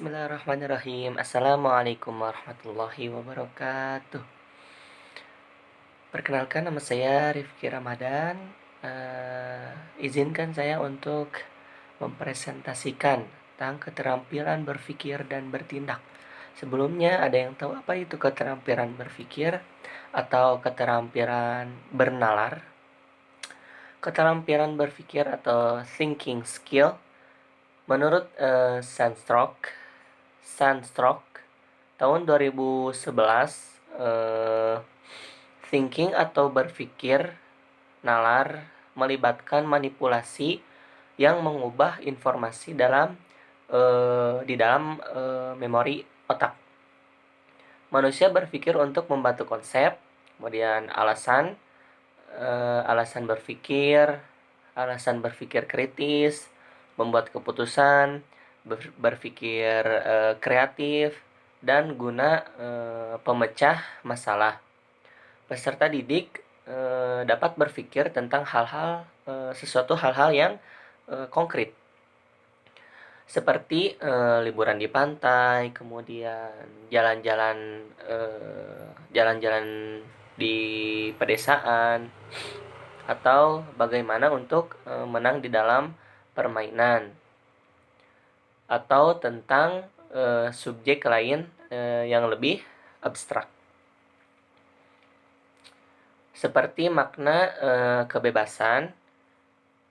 Bismillahirrahmanirrahim. Assalamualaikum warahmatullahi wabarakatuh. Perkenalkan, nama saya Rifki Ramadan. Izinkan saya untuk mempresentasikan tentang keterampilan berpikir dan bertindak. Sebelumnya, ada yang tahu apa itu keterampilan berpikir atau keterampilan bernalar? Keterampilan berpikir atau thinking skill menurut Sandrock tahun 2011, thinking atau berpikir nalar melibatkan manipulasi yang mengubah informasi di dalam memori otak. Manusia berpikir untuk membantu konsep, kemudian alasan berpikir kritis, membuat keputusan, berpikir kreatif, dan guna pemecah masalah. Peserta didik dapat berpikir tentang sesuatu hal-hal yang konkret, seperti liburan di pantai, kemudian jalan-jalan di pedesaan, atau bagaimana untuk menang di dalam permainan, atau tentang subjek lain yang lebih abstrak, seperti makna kebebasan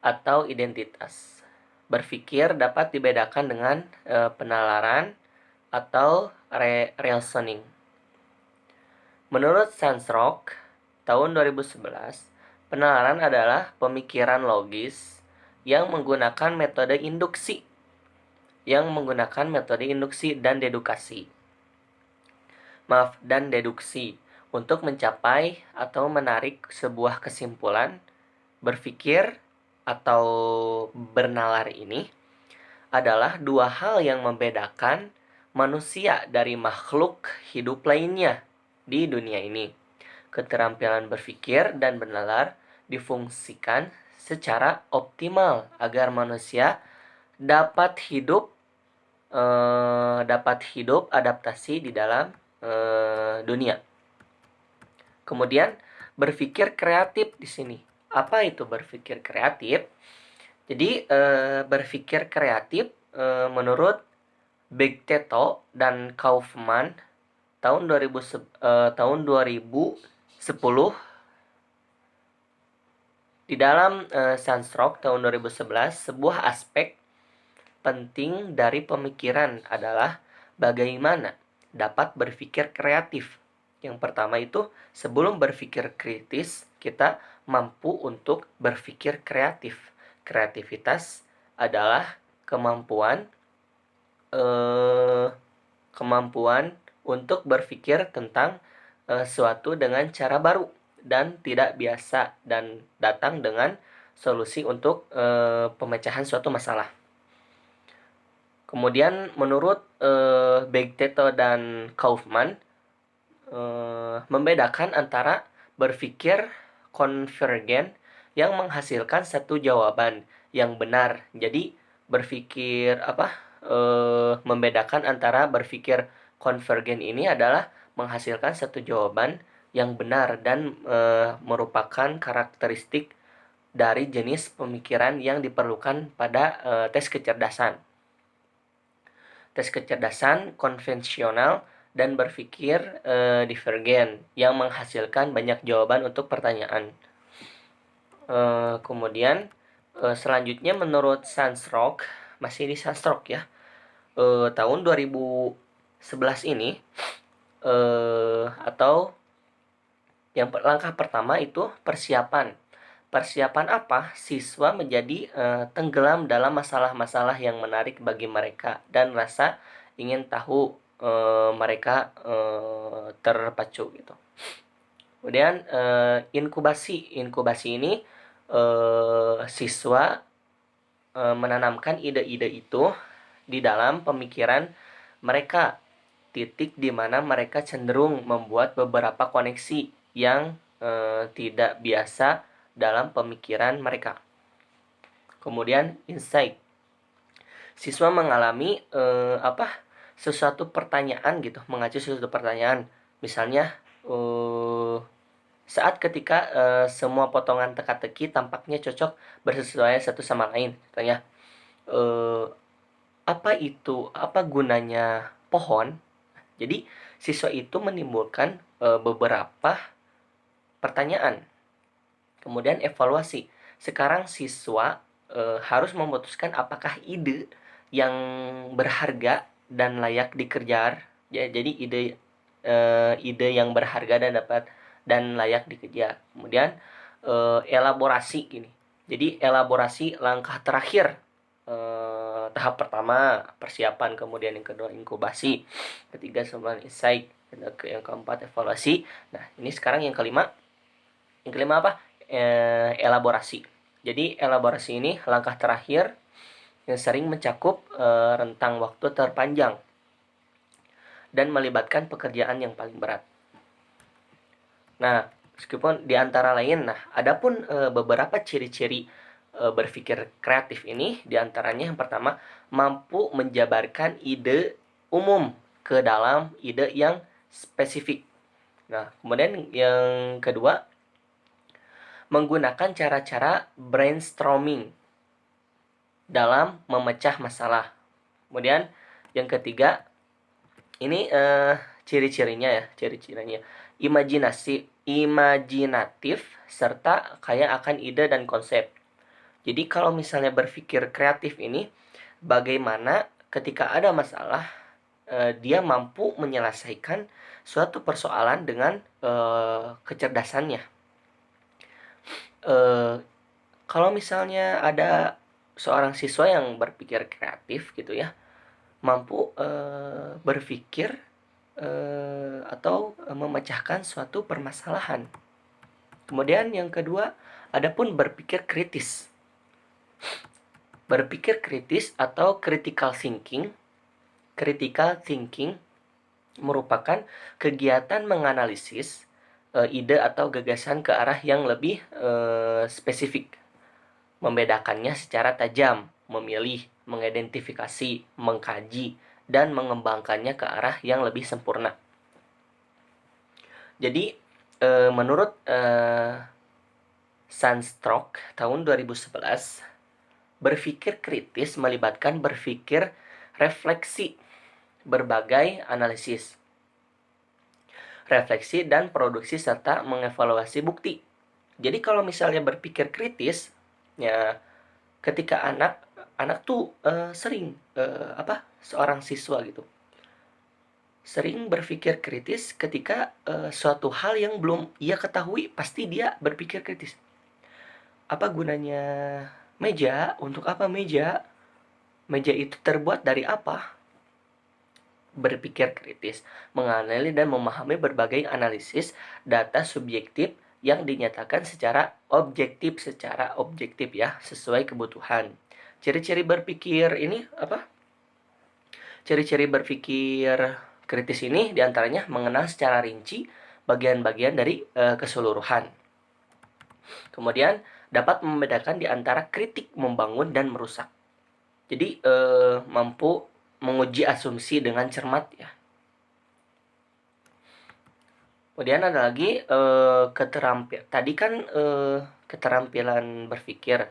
atau identitas. Berpikir dapat dibedakan dengan penalaran atau reasoning. Menurut Sandrock tahun 2011, penalaran adalah pemikiran logis yang menggunakan metode induksi dan deduksi untuk mencapai atau menarik sebuah kesimpulan. Berpikir atau bernalar ini adalah dua hal yang membedakan manusia dari makhluk hidup lainnya di dunia ini. Keterampilan berpikir dan bernalar difungsikan secara optimal agar manusia dapat hidup adaptasi di dalam dunia. Kemudian berpikir kreatif di sini. Apa itu berpikir kreatif? Jadi berpikir kreatif menurut Begteto dan Kaufman tahun 2010 di dalam Sandrock tahun 2011, sebuah aspek penting dari pemikiran adalah bagaimana dapat berpikir kreatif. Yang pertama itu, sebelum berpikir kritis, kita mampu untuk berpikir kreatif. Kreativitas adalah kemampuan untuk berpikir tentang suatu dengan cara baru dan tidak biasa, dan datang dengan solusi untuk pemecahan suatu masalah. Kemudian menurut Begteto dan Kaufman, membedakan antara berpikir konvergen yang menghasilkan satu jawaban yang benar. Jadi membedakan antara berpikir konvergen ini adalah menghasilkan satu jawaban yang benar dan merupakan karakteristik dari jenis pemikiran yang diperlukan pada tes kecerdasan. Tes kecerdasan konvensional dan berpikir divergen yang menghasilkan banyak jawaban untuk pertanyaan. Kemudian selanjutnya menurut Sandrock, masih di Sandrock ya, tahun 2011 ini, atau yang langkah pertama itu persiapan. Persiapan apa? Siswa menjadi tenggelam dalam masalah-masalah yang menarik bagi mereka dan rasa ingin tahu mereka terpacu gitu. Kemudian inkubasi ini siswa menanamkan ide-ide itu di dalam pemikiran mereka, titik di mana mereka cenderung membuat beberapa koneksi yang tidak biasa dalam pemikiran mereka. Kemudian insight, siswa mengalami sesuatu pertanyaan gitu, mengacu sesuatu pertanyaan. Misalnya saat ketika semua potongan teka-teki tampaknya cocok bersesuaian satu sama lain. Contohnya, apa gunanya pohon? Jadi siswa itu menimbulkan beberapa pertanyaan. Kemudian evaluasi. Sekarang siswa harus memutuskan apakah ide yang berharga dan layak dikejar. Ya, jadi ide yang berharga dan layak dikejar. Kemudian elaborasi gini. Jadi elaborasi langkah terakhir, tahap pertama persiapan, kemudian yang kedua inkubasi, ketiga sembilan insight, yang keempat evaluasi. Nah, ini sekarang yang kelima. Yang kelima apa? Elaborasi. Jadi elaborasi ini langkah terakhir yang sering mencakup rentang waktu terpanjang dan melibatkan pekerjaan yang paling berat. Nah, meskipun di antara lain, adapun beberapa ciri-ciri berpikir kreatif ini, di antaranya yang pertama, mampu menjabarkan ide umum ke dalam ide yang spesifik. Nah, kemudian yang kedua, menggunakan cara-cara brainstorming dalam memecah masalah. Kemudian yang ketiga, ini ciri-cirinya, imajinatif serta kaya akan ide dan konsep. Jadi kalau misalnya berpikir kreatif ini, bagaimana ketika ada masalah, dia mampu menyelesaikan suatu persoalan dengan kecerdasannya. Kalau misalnya ada seorang siswa yang berpikir kreatif gitu ya, mampu berpikir atau memecahkan suatu permasalahan. Kemudian yang kedua, adapun berpikir kritis. Berpikir kritis atau critical thinking. Critical thinking merupakan kegiatan menganalisis ide atau gagasan ke arah yang lebih spesifik. Membedakannya secara tajam, memilih, mengidentifikasi, mengkaji, dan mengembangkannya ke arah yang lebih sempurna. Jadi menurut Sandstrom tahun 2011, berpikir kritis melibatkan berpikir refleksi berbagai analisis, refleksi dan produksi serta mengevaluasi bukti. Jadi kalau misalnya berpikir kritis, ya ketika anak tuh sering seorang siswa gitu sering berpikir kritis ketika suatu hal yang belum ia ketahui, pasti dia berpikir kritis. Apa gunanya meja? Untuk apa meja? Meja itu terbuat dari apa? Berpikir kritis, menganalisis dan memahami berbagai analisis data subjektif yang dinyatakan secara objektif ya, sesuai kebutuhan. Ciri-ciri berpikir ini apa? Ciri-ciri berpikir kritis ini diantaranya mengenal secara rinci bagian-bagian dari keseluruhan. Kemudian dapat membedakan di antara kritik membangun dan merusak. Jadi mampu menguji asumsi dengan cermat ya. Kemudian ada lagi keterampilan. Tadi kan keterampilan berpikir,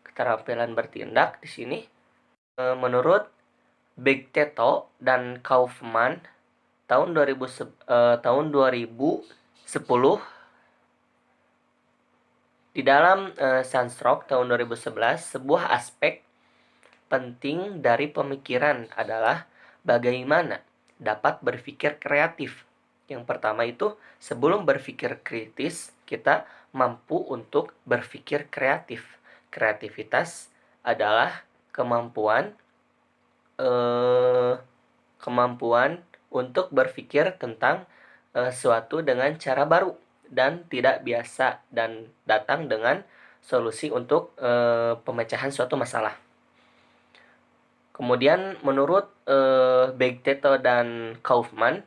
keterampilan bertindak. Di sini menurut Bigteto dan Kaufman tahun 2010, di dalam Sandstrom tahun 2011, sebuah aspek penting dari pemikiran adalah bagaimana dapat berpikir kreatif. Yang pertama itu, sebelum berpikir kritis, kita mampu untuk berpikir kreatif. Kreativitas adalah kemampuan untuk berpikir tentang suatu dengan cara baru dan tidak biasa, dan datang dengan solusi untuk pemecahan suatu masalah. Kemudian menurut Bigteto dan Kaufman,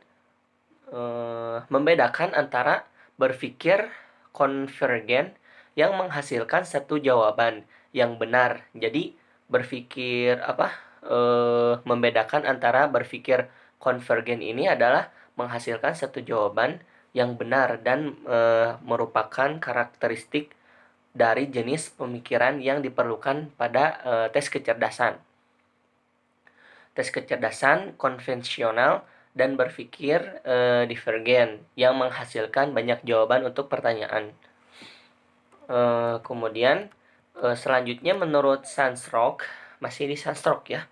membedakan antara berpikir konvergen yang menghasilkan satu jawaban yang benar. Jadi berpikir membedakan antara berpikir konvergen ini adalah menghasilkan satu jawaban yang benar dan merupakan karakteristik dari jenis pemikiran yang diperlukan pada tes kecerdasan. Tes kecerdasan konvensional dan berpikir divergen yang menghasilkan banyak jawaban untuk pertanyaan. Kemudian selanjutnya menurut Sandrock, masih di Sandrock ya,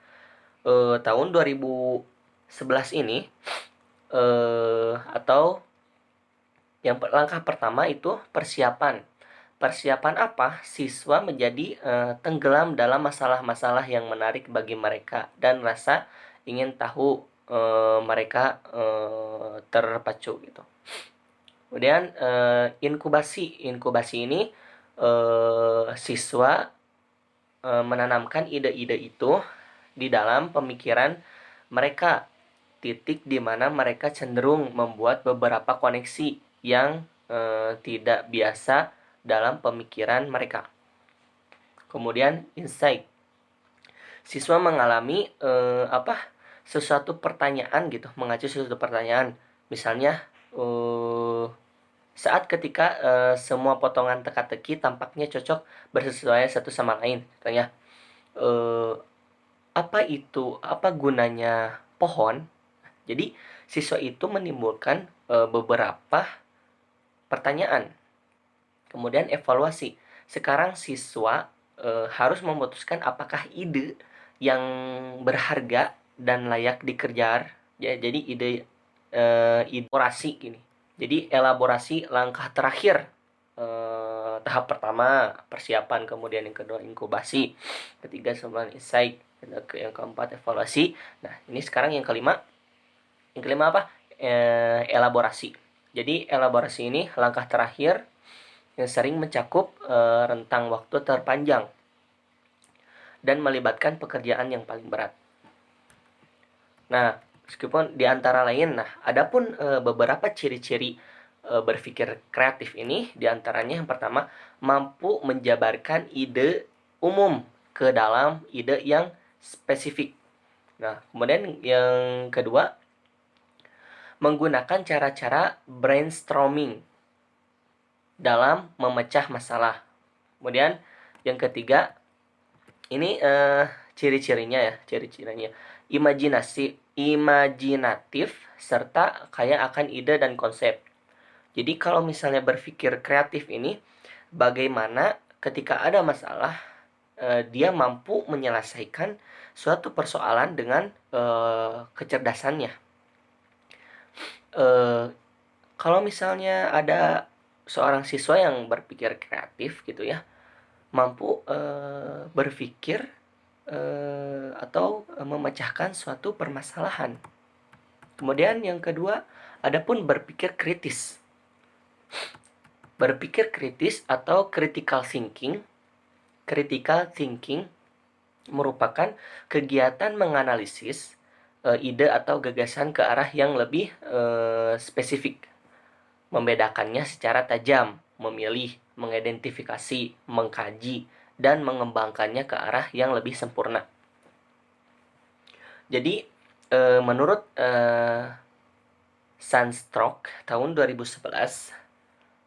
tahun 2011 ini, atau yang langkah pertama itu persiapan. Persiapan apa? Siswa menjadi tenggelam dalam masalah-masalah yang menarik bagi mereka dan rasa ingin tahu mereka terpacu gitu. Kemudian inkubasi. Inkubasi ini siswa menanamkan ide-ide itu di dalam pemikiran mereka, titik di mana mereka cenderung membuat beberapa koneksi yang tidak biasa dalam pemikiran mereka. Kemudian insight. Siswa mengalami sesuatu pertanyaan gitu, mengacu sesuatu pertanyaan. Misalnya saat ketika semua potongan teka-teki tampaknya cocok bersesuaian satu sama lain. Contohnya, apa gunanya pohon? Jadi siswa itu menimbulkan beberapa pertanyaan. Kemudian evaluasi. Sekarang siswa harus memutuskan apakah ide yang berharga dan layak dikejar. Ya, jadi ide elaborasi gini. Jadi elaborasi langkah terakhir, tahap pertama persiapan, kemudian yang kedua inkubasi, ketiga sembilan insight, yang keempat evaluasi. Nah ini sekarang yang kelima. Yang kelima apa? Elaborasi. Jadi elaborasi ini langkah terakhir yang sering mencakup rentang waktu terpanjang dan melibatkan pekerjaan yang paling berat. Nah, meskipun di antara lain, adapun beberapa ciri-ciri berpikir kreatif ini, di antaranya yang pertama, mampu menjabarkan ide umum ke dalam ide yang spesifik. Nah, kemudian yang kedua, menggunakan cara-cara brainstorming dalam memecah masalah. Kemudian yang ketiga, ini ciri-cirinya ya, ciri-cirinya imajinatif serta kaya akan ide dan konsep. Jadi kalau misalnya berpikir kreatif ini, bagaimana ketika ada masalah dia mampu menyelesaikan suatu persoalan dengan kecerdasannya. Kalau misalnya ada seorang siswa yang berpikir kreatif gitu ya, mampu berpikir atau memecahkan suatu permasalahan. Kemudian yang kedua, adapun berpikir kritis. Berpikir kritis atau critical thinking. Critical thinking merupakan kegiatan menganalisis ide atau gagasan ke arah yang lebih spesifik. Membedakannya secara tajam, memilih, mengidentifikasi, mengkaji, dan mengembangkannya ke arah yang lebih sempurna. Jadi menurut Sandrock tahun 2011,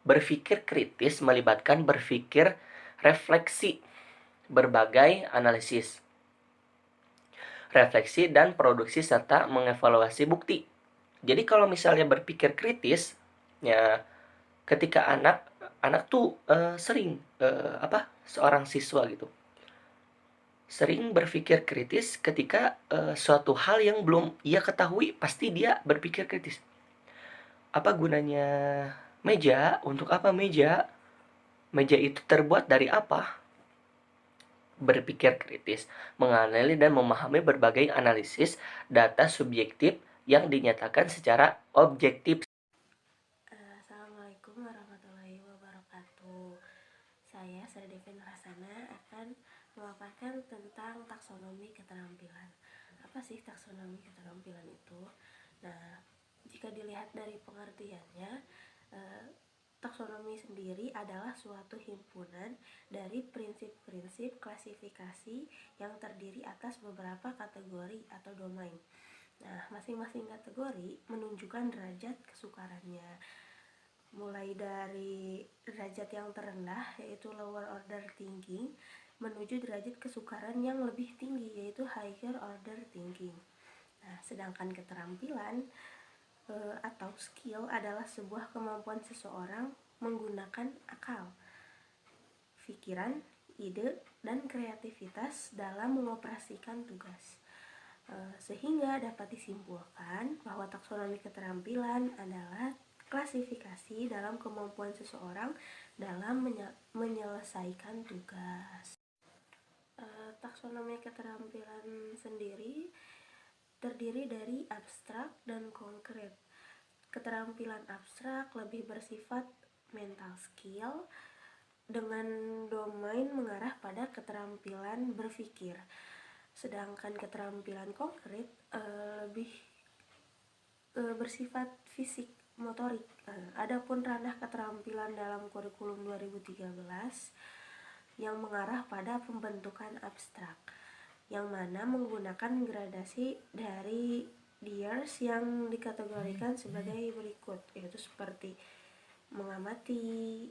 berpikir kritis melibatkan berpikir refleksi berbagai analisis, refleksi dan produksi serta mengevaluasi bukti. Jadi kalau misalnya berpikir kritis, ya ketika anak tuh sering seorang siswa gitu sering berpikir kritis ketika suatu hal yang belum ia ketahui, pasti dia berpikir kritis. Apa gunanya meja? Untuk apa meja? Meja itu terbuat dari apa? Berpikir kritis, menganalisis dan memahami berbagai analisis data subjektif yang dinyatakan secara objektif. Assalamualaikum warahmatullahi wabarakatuh. Saya Sri Devin Rasana akan memaparkan tentang taksonomi keterampilan. Apa sih taksonomi keterampilan itu? Nah, jika dilihat dari pengertiannya, Taksonomi sendiri adalah suatu himpunan dari prinsip-prinsip klasifikasi yang terdiri atas beberapa kategori atau domain. Nah, masing-masing kategori menunjukkan derajat kesukarannya, mulai dari derajat yang terendah yaitu lower order thinking menuju derajat kesukaran yang lebih tinggi yaitu higher order thinking. Nah, sedangkan keterampilan atau skill adalah sebuah kemampuan seseorang menggunakan akal, pikiran, ide, dan kreativitas dalam mengoperasikan tugas. Sehingga dapat disimpulkan bahwa taksonomi keterampilan adalah klasifikasi dalam kemampuan seseorang dalam menyelesaikan tugas. Taksonomi keterampilan sendiri terdiri dari abstrak dan konkret. Keterampilan abstrak lebih bersifat mental skill dengan domain mengarah pada keterampilan berpikir. Sedangkan keterampilan konkret lebih bersifat fisik motorik. Adapun ranah keterampilan dalam kurikulum 2013 yang mengarah pada pembentukan abstrak, yang mana menggunakan gradasi dari years yang dikategorikan sebagai berikut, yaitu seperti mengamati,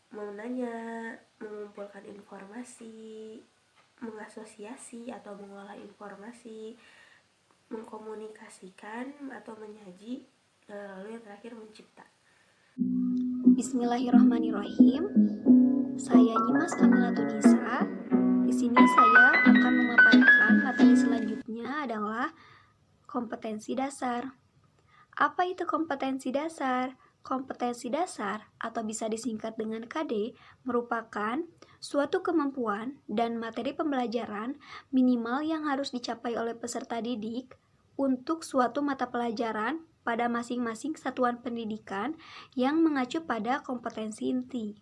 menanya, mengumpulkan informasi, mengasosiasi atau mengolah informasi, mengkomunikasikan atau menyaji, lalu yang terakhir mencipta. Bismillahirrahmanirrahim. Saya Nyimas Kamila Tunisa. Di sini saya akan memaparkan materi selanjutnya adalah kompetensi dasar. Apa itu kompetensi dasar? Kompetensi dasar atau bisa disingkat dengan KD merupakan suatu kemampuan dan materi pembelajaran minimal yang harus dicapai oleh peserta didik untuk suatu mata pelajaran pada masing-masing satuan pendidikan yang mengacu pada kompetensi inti.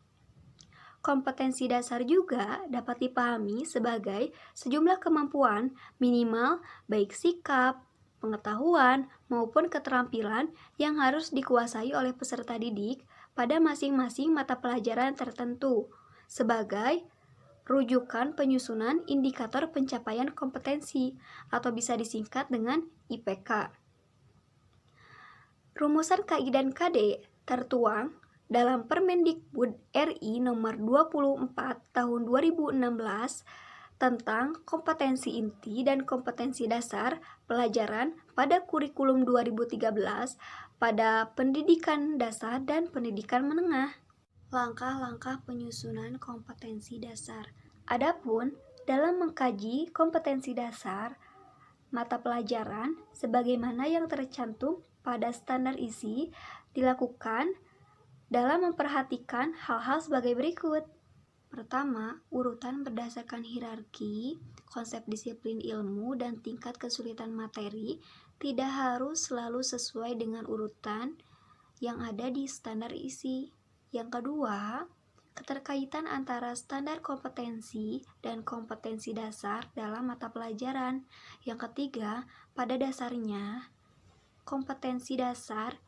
Kompetensi dasar juga dapat dipahami sebagai sejumlah kemampuan minimal baik sikap, pengetahuan, maupun keterampilan yang harus dikuasai oleh peserta didik pada masing-masing mata pelajaran tertentu sebagai rujukan penyusunan indikator pencapaian kompetensi atau bisa disingkat dengan IPK. Rumusan KI dan KD tertuang dalam Permendikbud RI nomor 24 tahun 2016 tentang kompetensi inti dan kompetensi dasar pelajaran pada kurikulum 2013 pada pendidikan dasar dan pendidikan menengah. Langkah-langkah penyusunan kompetensi dasar. Adapun dalam mengkaji kompetensi dasar mata pelajaran sebagaimana yang tercantum pada standar isi dilakukan dalam memperhatikan hal-hal sebagai berikut. Pertama, urutan berdasarkan hierarki, konsep disiplin ilmu, dan tingkat kesulitan materi tidak harus selalu sesuai dengan urutan yang ada di standar isi. Yang kedua, keterkaitan antara standar kompetensi dan kompetensi dasar dalam mata pelajaran. Yang ketiga, pada dasarnya, kompetensi dasar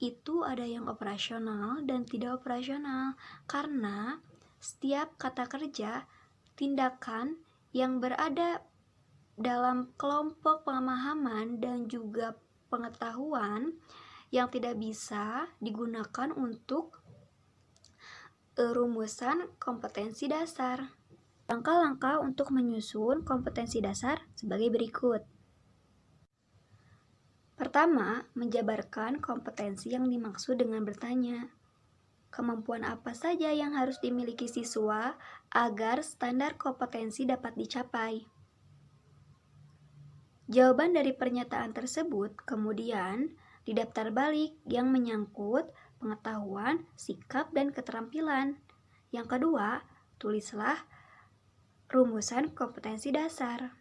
itu ada yang operasional dan tidak operasional karena setiap kata kerja, tindakan yang berada dalam kelompok pemahaman dan juga pengetahuan yang tidak bisa digunakan untuk rumusan kompetensi dasar. Langkah-langkah untuk menyusun kompetensi dasar sebagai berikut. Pertama, menjabarkan kompetensi yang dimaksud dengan bertanya. Kemampuan apa saja yang harus dimiliki siswa agar standar kompetensi dapat dicapai? Jawaban dari pernyataan tersebut kemudian didaftar balik yang menyangkut pengetahuan, sikap, dan keterampilan. Yang kedua, tulislah rumusan kompetensi dasar.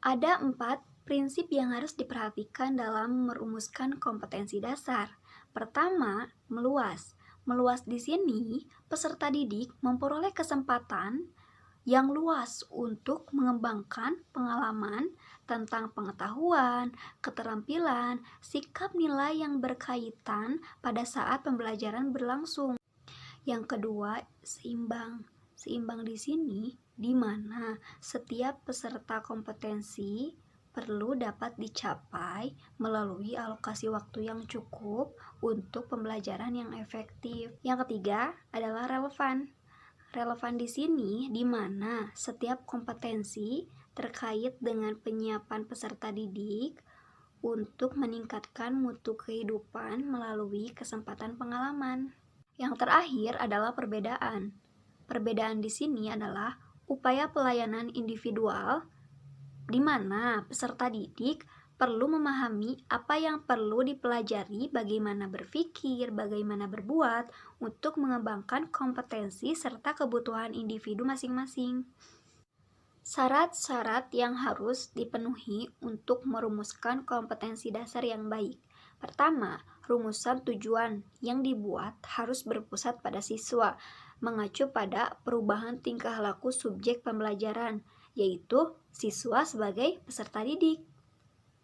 Ada 4 prinsip yang harus diperhatikan dalam merumuskan kompetensi dasar. Pertama, meluas. Meluas di sini, peserta didik memperoleh kesempatan yang luas untuk mengembangkan pengalaman tentang pengetahuan, keterampilan, sikap nilai yang berkaitan pada saat pembelajaran berlangsung. Yang kedua, seimbang. Seimbang di sini di mana setiap peserta kompetensi perlu dapat dicapai melalui alokasi waktu yang cukup untuk pembelajaran yang efektif. Yang ketiga adalah relevan. Relevan di sini di mana setiap kompetensi terkait dengan penyiapan peserta didik untuk meningkatkan mutu kehidupan melalui kesempatan pengalaman. Yang terakhir adalah perbedaan. Perbedaan di sini adalah upaya pelayanan individual di mana peserta didik perlu memahami apa yang perlu dipelajari, bagaimana berpikir, bagaimana berbuat untuk mengembangkan kompetensi serta kebutuhan individu masing-masing. Syarat-syarat yang harus dipenuhi untuk merumuskan kompetensi dasar yang baik. Pertama, rumusan tujuan yang dibuat harus berpusat pada siswa, mengacu pada perubahan tingkah laku subjek pembelajaran, yaitu siswa sebagai peserta didik.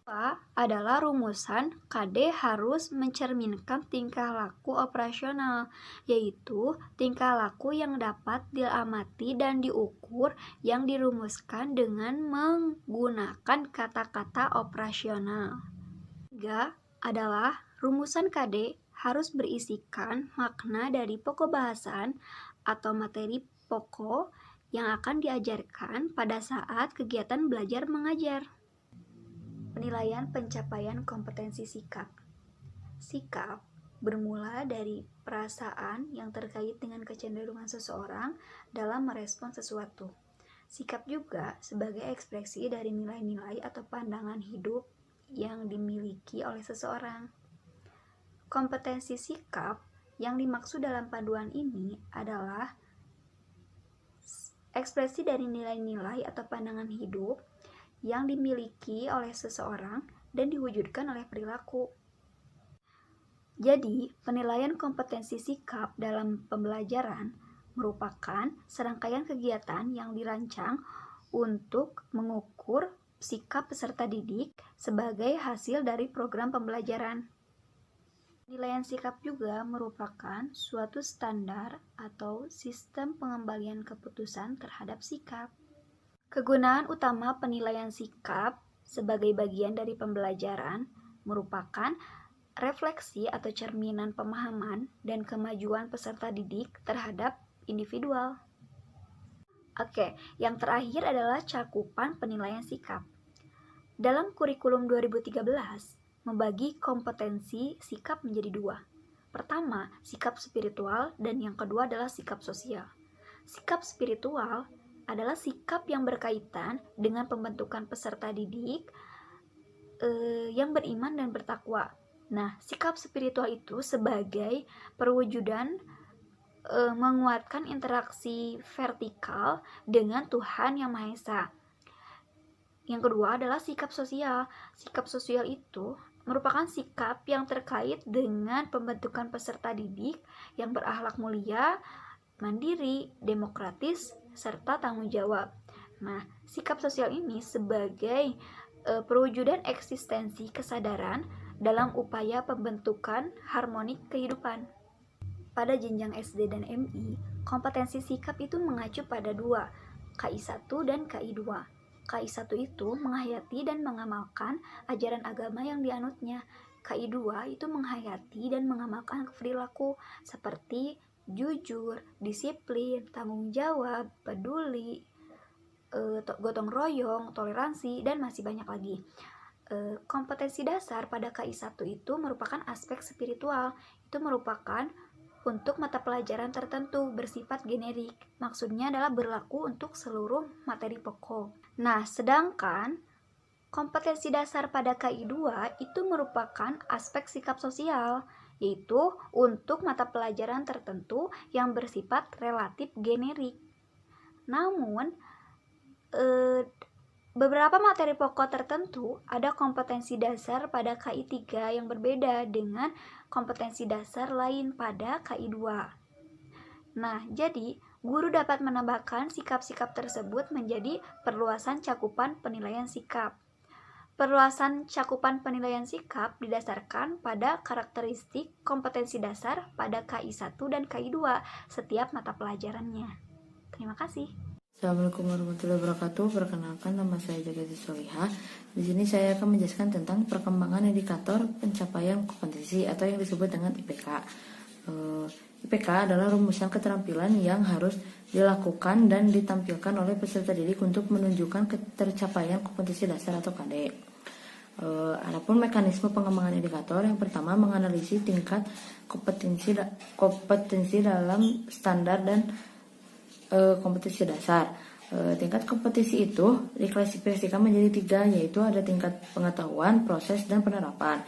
Kedua adalah rumusan KD harus mencerminkan tingkah laku operasional, yaitu tingkah laku yang dapat diamati dan diukur yang dirumuskan dengan menggunakan kata-kata operasional. Ketiga adalah rumusan KD harus berisikan makna dari pokok bahasan atau materi pokok yang akan diajarkan pada saat kegiatan belajar mengajar. Penilaian pencapaian kompetensi sikap. Sikap bermula dari perasaan yang terkait dengan kecenderungan seseorang dalam merespon sesuatu. Sikap juga sebagai ekspresi dari nilai-nilai atau pandangan hidup yang dimiliki oleh seseorang. Kompetensi sikap yang dimaksud dalam panduan ini adalah ekspresi dari nilai-nilai atau pandangan hidup yang dimiliki oleh seseorang dan diwujudkan oleh perilaku. Jadi, penilaian kompetensi sikap dalam pembelajaran merupakan serangkaian kegiatan yang dirancang untuk mengukur sikap peserta didik sebagai hasil dari program pembelajaran. Penilaian sikap juga merupakan suatu standar atau sistem pengembalian keputusan terhadap sikap. Kegunaan utama penilaian sikap sebagai bagian dari pembelajaran merupakan refleksi atau cerminan pemahaman dan kemajuan peserta didik terhadap individual. Oke, yang terakhir adalah cakupan penilaian sikap. Dalam kurikulum 2013, membagi kompetensi sikap menjadi dua. Pertama, sikap spiritual, dan yang kedua adalah sikap sosial. Sikap spiritual adalah sikap yang berkaitan dengan pembentukan peserta didik yang beriman dan bertakwa. Nah, sikap spiritual itu sebagai perwujudan menguatkan interaksi vertikal dengan Tuhan Yang Maha Esa. Yang kedua adalah sikap sosial. Sikap sosial itu merupakan sikap yang terkait dengan pembentukan peserta didik yang berakhlak mulia, mandiri, demokratis, serta tanggung jawab. Nah, sikap sosial ini sebagai perwujudan eksistensi kesadaran dalam upaya pembentukan harmonik kehidupan. Pada jenjang SD dan MI, kompetensi sikap itu mengacu pada dua, KI1 dan KI2. KI1 itu menghayati dan mengamalkan ajaran agama yang dianutnya. KI2 itu menghayati dan mengamalkan perilaku seperti jujur, disiplin, tanggung jawab, peduli, gotong royong, toleransi, dan masih banyak lagi. Kompetensi dasar pada KI1 itu merupakan aspek spiritual. Itu merupakan untuk mata pelajaran tertentu bersifat generik. Maksudnya adalah berlaku untuk seluruh materi pokok. Nah, sedangkan kompetensi dasar pada KI2 itu merupakan aspek sikap sosial, yaitu untuk mata pelajaran tertentu yang bersifat relatif generik. Namun, beberapa materi pokok tertentu ada kompetensi dasar pada KI3 yang berbeda dengan kompetensi dasar lain pada KI2. Nah, jadi guru dapat menambahkan sikap-sikap tersebut menjadi perluasan cakupan penilaian sikap. Perluasan cakupan penilaian sikap didasarkan pada karakteristik kompetensi dasar pada KI 1 dan KI 2 setiap mata pelajarannya. Terima kasih. Assalamualaikum warahmatullahi wabarakatuh. Perkenalkan, nama saya Jagati Solihah. Di sini saya akan menjelaskan tentang perkembangan indikator pencapaian kompetensi atau yang disebut dengan IPK. IPK adalah rumusan keterampilan yang harus dilakukan dan ditampilkan oleh peserta didik untuk menunjukkan ketercapaian kompetensi dasar atau KD. Adapun mekanisme pengembangan indikator, yang pertama menganalisis tingkat kompetensi dalam standar dan kompetensi dasar. Tingkat kompetensi itu diklasifikasikan menjadi 3, yaitu ada tingkat pengetahuan, proses, dan penerapan.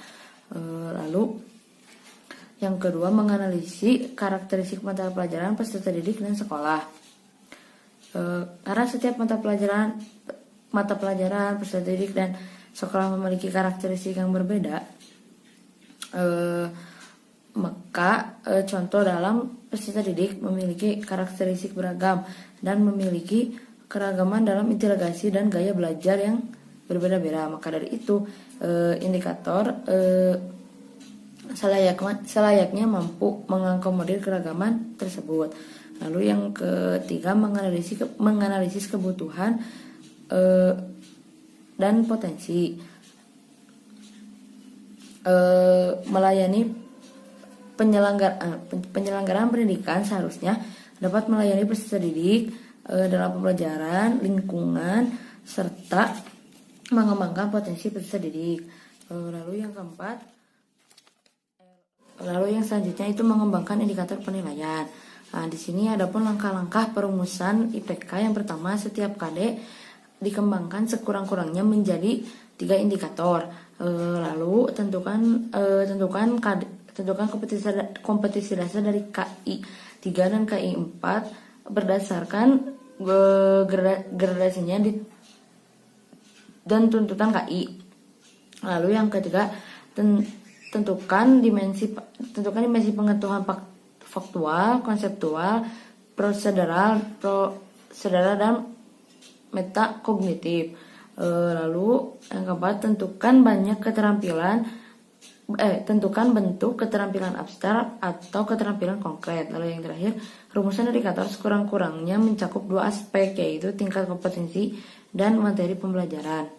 Lalu yang kedua menganalisis karakteristik mata pelajaran peserta didik dan sekolah. Karena setiap mata pelajaran peserta didik dan sekolah memiliki karakteristik yang berbeda, maka contoh dalam peserta didik memiliki karakteristik beragam dan memiliki keragaman dalam interogasi dan gaya belajar yang berbeda-beda. Maka dari itu indikator selayaknya mampu mengakomodir keragaman tersebut. Lalu yang ketiga menganalisis kebutuhan dan potensi. Melayani penyelenggaraan pendidikan seharusnya dapat melayani peserta didik dalam pembelajaran, lingkungan, serta mengembangkan potensi peserta didik. Lalu yang selanjutnya itu mengembangkan indikator penilaian. Nah, di sini ada pun langkah-langkah perumusan IPK. Yang pertama, setiap KD dikembangkan sekurang-kurangnya menjadi 3 indikator. Lalu tentukan kompetensi dasar dari KI 3 dan KI 4 berdasarkan gradasinya dan tuntutan KI. Lalu yang ketiga, tentukan dimensi pengetahuan faktual, konseptual, prosedural dan metakognitif. Lalu yang keempat, tentukan bentuk keterampilan abstrak atau keterampilan konkret. Lalu yang terakhir, rumusan indikator sekurang-kurangnya mencakup 2 aspek, yaitu tingkat kompetensi dan materi pembelajaran.